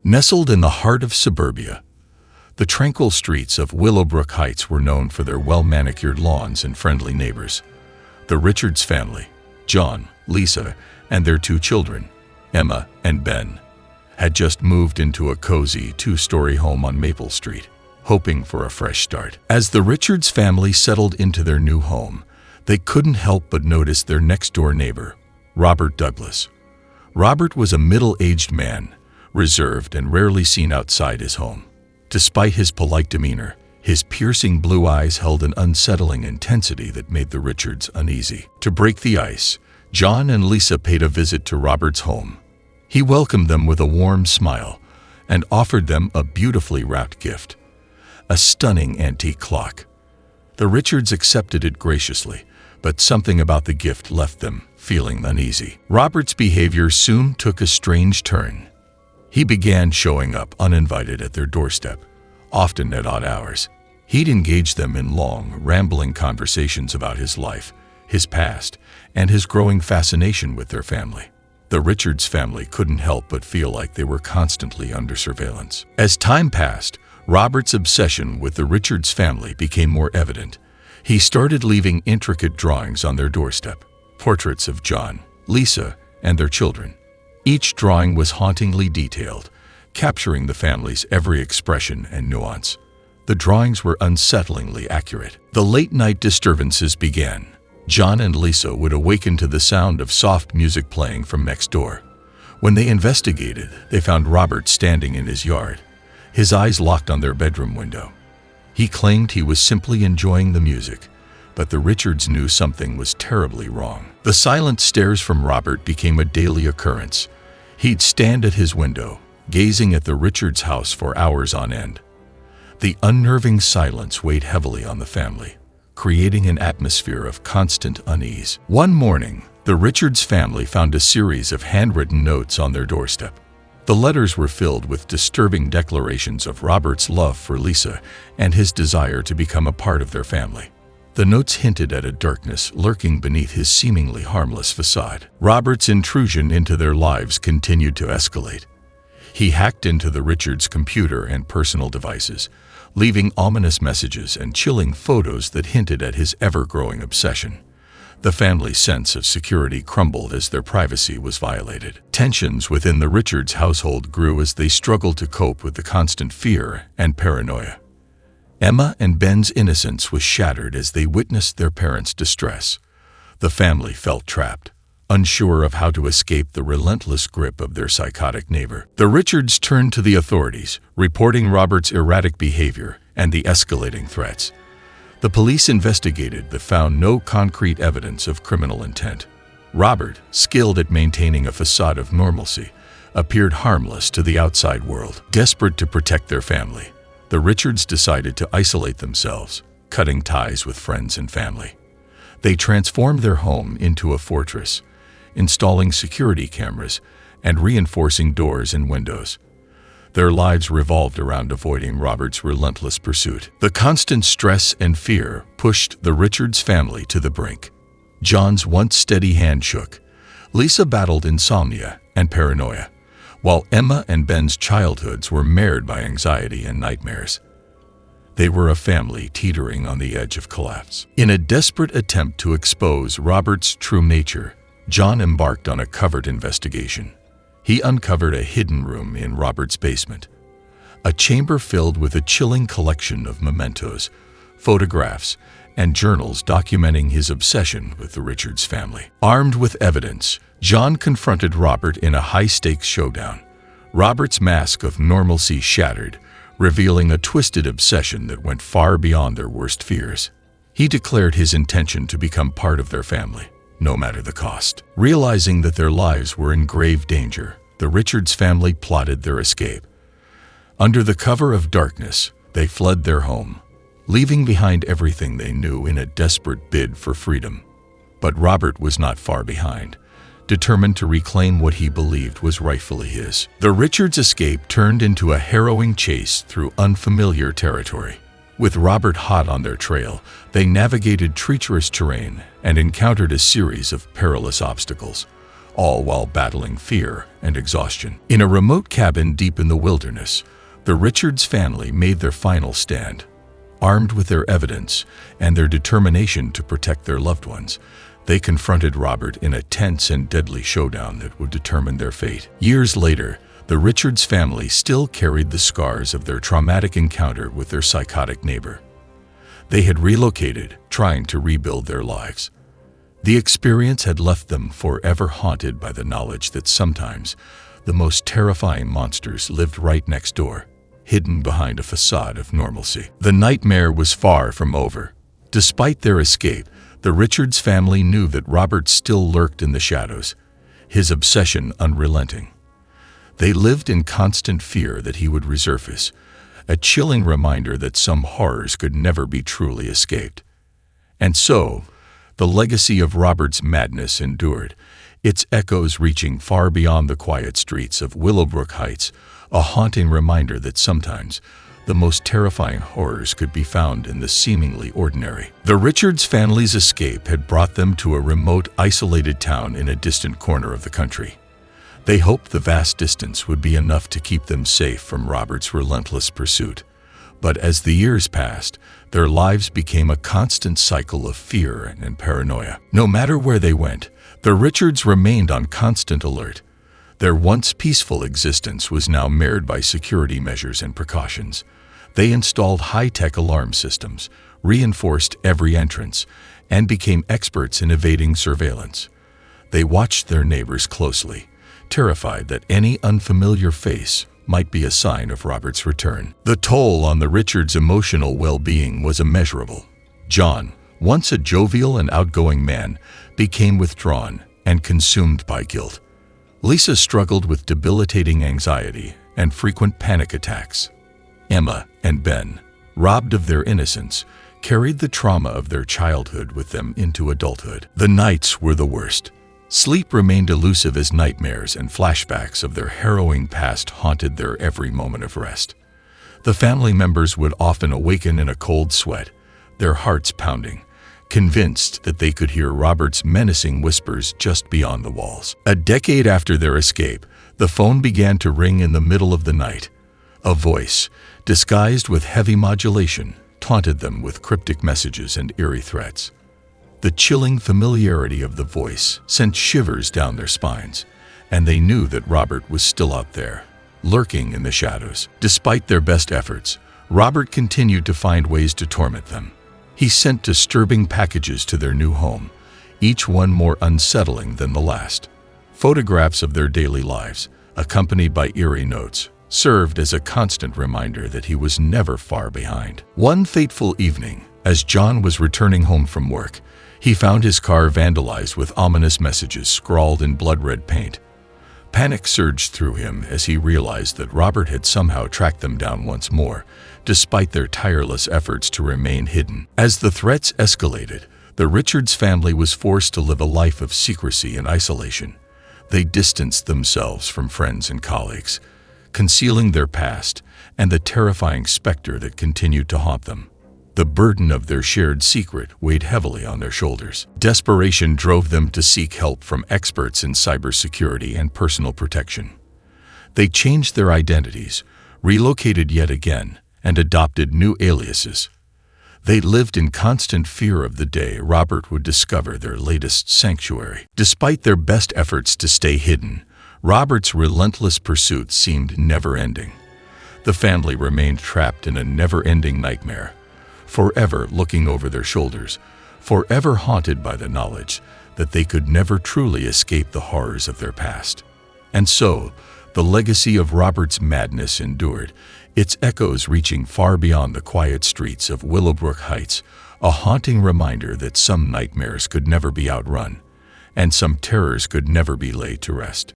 Nestled in the heart of suburbia, the tranquil streets of Willowbrook Heights were known for their well-manicured lawns and friendly neighbors. The Richards family, John, Lisa, and their two children, Emma and Ben, had just moved into a cozy two-story home on Maple Street, hoping for a fresh start. As the Richards family settled into their new home, they couldn't help but notice their next-door neighbor, Robert Douglas. Robert was a middle-aged man, reserved and rarely seen outside his home. Despite his polite demeanor, his piercing blue eyes held an unsettling intensity that made the Richards uneasy. To break the ice, John and Lisa paid a visit to Robert's home. He welcomed them with a warm smile and offered them a beautifully wrapped gift, a stunning antique clock. The Richards accepted it graciously, but something about the gift left them feeling uneasy. Robert's behavior soon took a strange turn. He began showing up uninvited at their doorstep, often at odd hours. He'd engage them in long, rambling conversations about his life, his past, and his growing fascination with their family. The Richards family couldn't help but feel like they were constantly under surveillance. As time passed, Robert's obsession with the Richards family became more evident. He started leaving intricate drawings on their doorstep, portraits of John, Lisa, and their children. Each drawing was hauntingly detailed, capturing the family's every expression and nuance. The drawings were unsettlingly accurate. The late-night disturbances began. John and Lisa would awaken to the sound of soft music playing from next door. When they investigated, they found Robert standing in his yard, his eyes locked on their bedroom window. He claimed he was simply enjoying the music, but the Richards knew something was terribly wrong. The silent stares from Robert became a daily occurrence. He'd stand at his window, gazing at the Richards house for hours on end. The unnerving silence weighed heavily on the family, creating an atmosphere of constant unease. One morning, the Richards family found a series of handwritten notes on their doorstep. The letters were filled with disturbing declarations of Robert's love for Lisa and his desire to become a part of their family. The notes hinted at a darkness lurking beneath his seemingly harmless facade. Robert's intrusion into their lives continued to escalate. He hacked into the Richards' computer and personal devices, leaving ominous messages and chilling photos that hinted at his ever-growing obsession. The family's sense of security crumbled as their privacy was violated. Tensions within the Richards household grew as they struggled to cope with the constant fear and paranoia. Emma and Ben's innocence was shattered as they witnessed their parents' distress. The family felt trapped, unsure of how to escape the relentless grip of their psychotic neighbor. The Richards turned to the authorities, reporting Robert's erratic behavior and the escalating threats. The police investigated but found no concrete evidence of criminal intent. Robert, skilled at maintaining a facade of normalcy, appeared harmless to the outside world. Desperate to protect their family, the Richards decided to isolate themselves, cutting ties with friends and family. They transformed their home into a fortress, installing security cameras and reinforcing doors and windows. Their lives revolved around avoiding Robert's relentless pursuit. The constant stress and fear pushed the Richards family to the brink. John's once steady hand shook. Lisa battled insomnia and paranoia, while Emma and Ben's childhoods were marred by anxiety and nightmares. They were a family teetering on the edge of collapse. In a desperate attempt to expose Robert's true nature, John embarked on a covert investigation. He uncovered a hidden room in Robert's basement, a chamber filled with a chilling collection of mementos, photographs, and journals documenting his obsession with the Richards family. Armed with evidence, John confronted Robert in a high-stakes showdown. Robert's mask of normalcy shattered, revealing a twisted obsession that went far beyond their worst fears. He declared his intention to become part of their family, no matter the cost. Realizing that their lives were in grave danger, the Richards family plotted their escape. Under the cover of darkness, they fled their home, leaving behind everything they knew in a desperate bid for freedom. But Robert was not far behind, determined to reclaim what he believed was rightfully his. The Richards' escape turned into a harrowing chase through unfamiliar territory. With Robert hot on their trail, they navigated treacherous terrain and encountered a series of perilous obstacles, all while battling fear and exhaustion. In a remote cabin deep in the wilderness, the Richards family made their final stand. Armed with their evidence and their determination to protect their loved ones, they confronted Robert in a tense and deadly showdown that would determine their fate. Years later, the Richards family still carried the scars of their traumatic encounter with their psychotic neighbor. They had relocated, trying to rebuild their lives. The experience had left them forever haunted by the knowledge that sometimes the most terrifying monsters lived right next door, hidden behind a facade of normalcy. The nightmare was far from over. Despite their escape, the Richards family knew that Robert still lurked in the shadows, his obsession unrelenting. They lived in constant fear that he would resurface, a chilling reminder that some horrors could never be truly escaped. And so, the legacy of Robert's madness endured, its echoes reaching far beyond the quiet streets of Willowbrook Heights, a haunting reminder that sometimes the most terrifying horrors could be found in the seemingly ordinary. The Richards family's escape had brought them to a remote, isolated town in a distant corner of the country. They hoped the vast distance would be enough to keep them safe from Robert's relentless pursuit. But as the years passed, their lives became a constant cycle of fear and paranoia. No matter where they went, the Richards remained on constant alert. Their once peaceful existence was now marred by security measures and precautions. They installed high-tech alarm systems, reinforced every entrance, and became experts in evading surveillance. They watched their neighbors closely, terrified that any unfamiliar face might be a sign of Robert's return. The toll on the Richards' emotional well-being was immeasurable. John, once a jovial and outgoing man, became withdrawn and consumed by guilt. Lisa struggled with debilitating anxiety and frequent panic attacks. Emma and Ben, robbed of their innocence, carried the trauma of their childhood with them into adulthood. The nights were the worst. Sleep remained elusive as nightmares and flashbacks of their harrowing past haunted their every moment of rest. The family members would often awaken in a cold sweat, their hearts pounding, convinced that they could hear Robert's menacing whispers just beyond the walls. A decade after their escape, the phone began to ring in the middle of the night. A voice, disguised with heavy modulation, taunted them with cryptic messages and eerie threats. The chilling familiarity of the voice sent shivers down their spines, and they knew that Robert was still out there, lurking in the shadows. Despite their best efforts, Robert continued to find ways to torment them. He sent disturbing packages to their new home, each one more unsettling than the last. Photographs of their daily lives, accompanied by eerie notes, served as a constant reminder that he was never far behind. One fateful evening, as John was returning home from work, he found his car vandalized with ominous messages scrawled in blood-red paint. Panic surged through him as he realized that Robert had somehow tracked them down once more, despite their tireless efforts to remain hidden. As the threats escalated, the Richards family was forced to live a life of secrecy and isolation. They distanced themselves from friends and colleagues, concealing their past and the terrifying specter that continued to haunt them. The burden of their shared secret weighed heavily on their shoulders. Desperation drove them to seek help from experts in cybersecurity and personal protection. They changed their identities, relocated yet again, and adopted new aliases. They lived in constant fear of the day Robert would discover their latest sanctuary. Despite their best efforts to stay hidden, Robert's relentless pursuit seemed never-ending. The family remained trapped in a never-ending nightmare, forever looking over their shoulders, forever haunted by the knowledge that they could never truly escape the horrors of their past. And so, the legacy of Robert's madness endured, its echoes reaching far beyond the quiet streets of Willowbrook Heights, a haunting reminder that some nightmares could never be outrun, and some terrors could never be laid to rest.